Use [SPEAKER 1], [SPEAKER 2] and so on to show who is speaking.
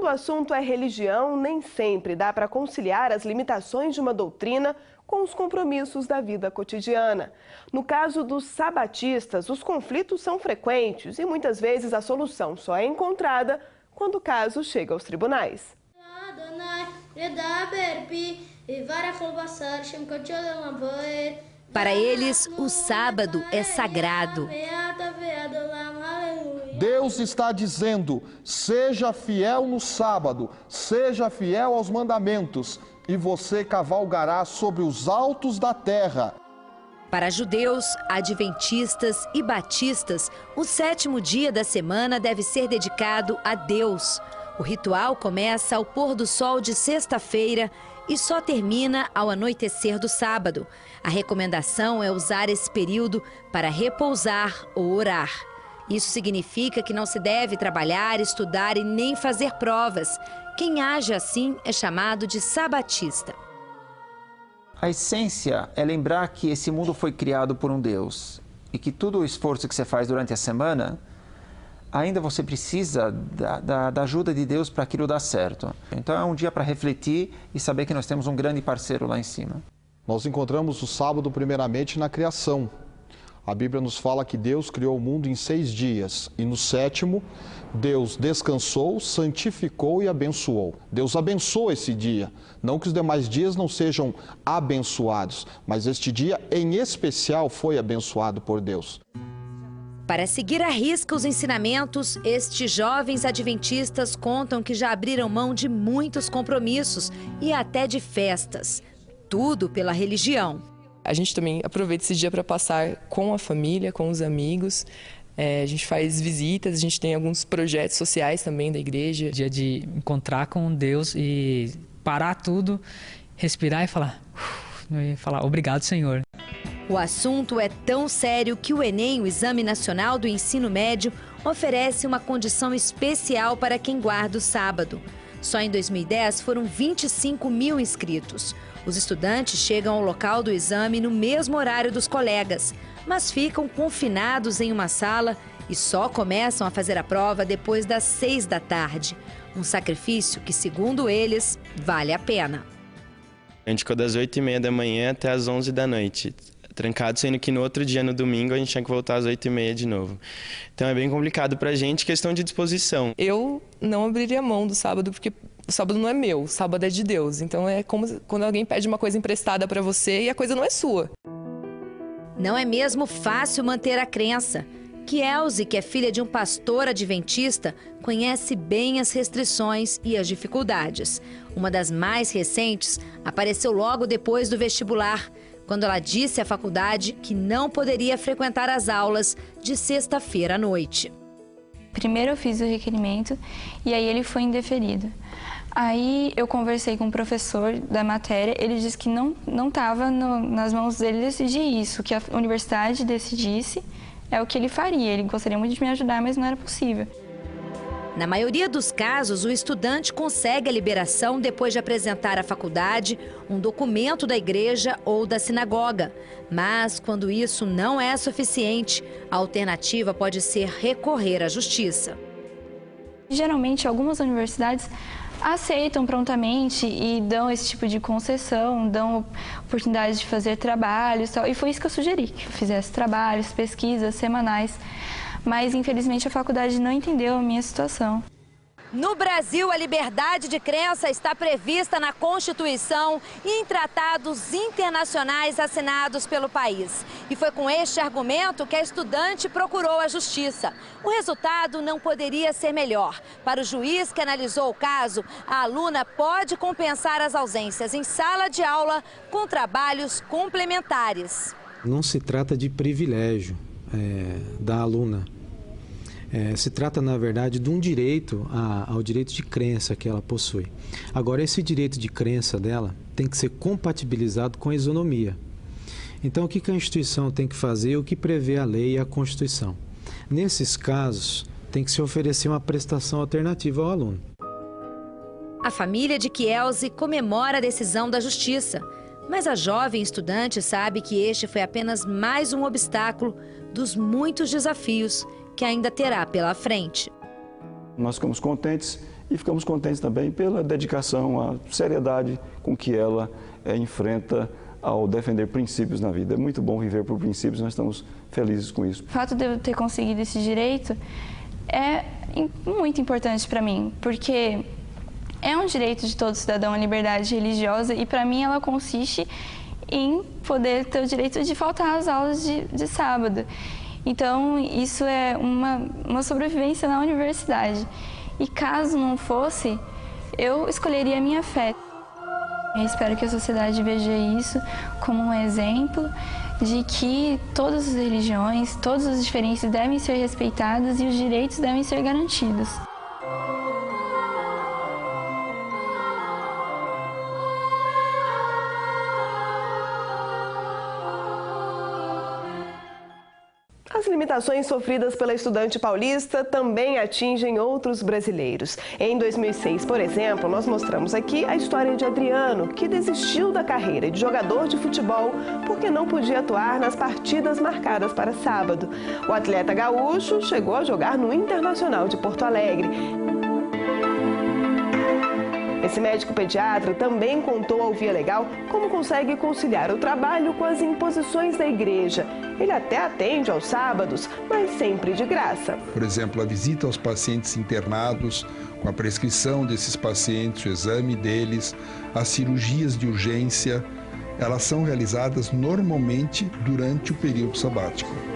[SPEAKER 1] Quando o assunto é religião, nem sempre dá para conciliar as limitações de uma doutrina com os compromissos da vida cotidiana. No caso dos sabatistas, os conflitos são frequentes e muitas vezes a solução só é encontrada quando o caso chega aos tribunais.
[SPEAKER 2] Para eles, o sábado é sagrado.
[SPEAKER 3] Deus está dizendo: seja fiel no sábado, seja fiel aos mandamentos, e você cavalgará sobre os altos da terra.
[SPEAKER 2] Para judeus, adventistas e batistas, o 7º dia da semana deve ser dedicado a Deus. O ritual começa ao pôr do sol de sexta-feira e só termina ao anoitecer do sábado. A recomendação é usar esse período para repousar ou orar. Isso significa que não se deve trabalhar, estudar e nem fazer provas. Quem age assim é chamado de sabatista.
[SPEAKER 4] A essência é lembrar que esse mundo foi criado por um Deus e que todo o esforço que você faz durante a semana, ainda você precisa da ajuda de Deus para aquilo dar certo. Então é um dia para refletir e saber que nós temos um grande parceiro lá em cima.
[SPEAKER 3] Nós encontramos o sábado primeiramente na criação. A Bíblia nos fala que Deus criou o mundo em 6 dias e no 7º, Deus descansou, santificou e abençoou. Deus abençoa esse dia. Não que os demais dias não sejam abençoados, mas este dia em especial foi abençoado por Deus.
[SPEAKER 2] Para seguir à risca os ensinamentos, estes jovens adventistas contam que já abriram mão de muitos compromissos e até de festas. Tudo pela religião.
[SPEAKER 5] A gente também aproveita esse dia para passar com a família, com os amigos. A gente faz visitas, a gente tem alguns projetos sociais também da igreja.
[SPEAKER 6] Dia de encontrar com Deus e parar tudo, respirar e falar obrigado, Senhor.
[SPEAKER 2] O assunto é tão sério que o Enem, o Exame Nacional do Ensino Médio, oferece uma condição especial para quem guarda o sábado. Só em 2010 foram 25 mil inscritos. Os estudantes chegam ao local do exame no mesmo horário dos colegas, mas ficam confinados em uma sala e só começam a fazer a prova depois das 6 da tarde. Um sacrifício que, segundo eles, vale a pena.
[SPEAKER 7] A gente ficou das 8h30 da manhã até as 11 da noite, trancado, sendo que no outro dia, no domingo, a gente tinha que voltar às 8h30 de novo. Então é bem complicado pra gente, questão de disposição.
[SPEAKER 5] Eu não abriria mão do sábado, porque o sábado não é meu, o sábado é de Deus. Então é como quando alguém pede uma coisa emprestada para você e a coisa não é sua.
[SPEAKER 2] Não é mesmo fácil manter a crença. Kielze, que é filha de um pastor adventista, conhece bem as restrições e as dificuldades. Uma das mais recentes apareceu logo depois do vestibular, quando ela disse à faculdade que não poderia frequentar as aulas de sexta-feira à noite.
[SPEAKER 8] Primeiro eu fiz o requerimento e aí ele foi indeferido. Aí eu conversei com o professor da matéria, ele disse que não estava nas mãos dele decidir isso, que a universidade decidisse é o que ele faria. Ele gostaria muito de me ajudar, mas não era possível.
[SPEAKER 2] Na maioria dos casos, o estudante consegue a liberação depois de apresentar à faculdade um documento da igreja ou da sinagoga. Mas, quando isso não é suficiente, a alternativa pode ser recorrer à justiça.
[SPEAKER 8] Geralmente, algumas universidades aceitam prontamente e dão esse tipo de concessão, dão oportunidade de fazer trabalhos e tal. E foi isso que eu sugeri, que eu fizesse trabalhos, pesquisas semanais. Mas, infelizmente, a faculdade não entendeu a minha situação.
[SPEAKER 2] No Brasil, a liberdade de crença está prevista na Constituição e em tratados internacionais assinados pelo país. E foi com este argumento que a estudante procurou a justiça. O resultado não poderia ser melhor. Para o juiz que analisou o caso, a aluna pode compensar as ausências em sala de aula com trabalhos complementares.
[SPEAKER 9] Não se trata de privilégio da aluna. Se trata, na verdade, de um direito ao direito de crença que ela possui. Agora, esse direito de crença dela tem que ser compatibilizado com a isonomia. Então, o que a instituição tem que fazer? O que prevê a lei e a Constituição? Nesses casos, tem que se oferecer uma prestação alternativa ao aluno.
[SPEAKER 2] A família de Kielze comemora a decisão da justiça, mas a jovem estudante sabe que este foi apenas mais um obstáculo dos muitos desafios que ainda terá pela frente.
[SPEAKER 10] Nós ficamos contentes e ficamos contentes também pela dedicação, a seriedade com que ela enfrenta ao defender princípios na vida. É muito bom viver por princípios, nós estamos felizes com isso.
[SPEAKER 8] O fato de eu ter conseguido esse direito é muito importante para mim, porque é um direito de todo cidadão a liberdade religiosa e para mim ela consiste em poder ter o direito de faltar às aulas de sábado. Então isso é uma sobrevivência na universidade. E caso não fosse, eu escolheria a minha fé. Eu espero que a sociedade veja isso como um exemplo de que todas as religiões, todas as diferenças devem ser respeitadas e os direitos devem ser garantidos.
[SPEAKER 1] As limitações sofridas pela estudante paulista também atingem outros brasileiros. Em 2006, por exemplo, nós mostramos aqui a história de Adriano, que desistiu da carreira de jogador de futebol porque não podia atuar nas partidas marcadas para sábado. O atleta gaúcho chegou a jogar no Internacional de Porto Alegre. Esse médico pediatra também contou ao Via Legal como consegue conciliar o trabalho com as imposições da igreja. Ele até atende aos sábados, mas sempre de graça.
[SPEAKER 11] Por exemplo, a visita aos pacientes internados, com a prescrição desses pacientes, o exame deles, as cirurgias de urgência, elas são realizadas normalmente durante o período sabático.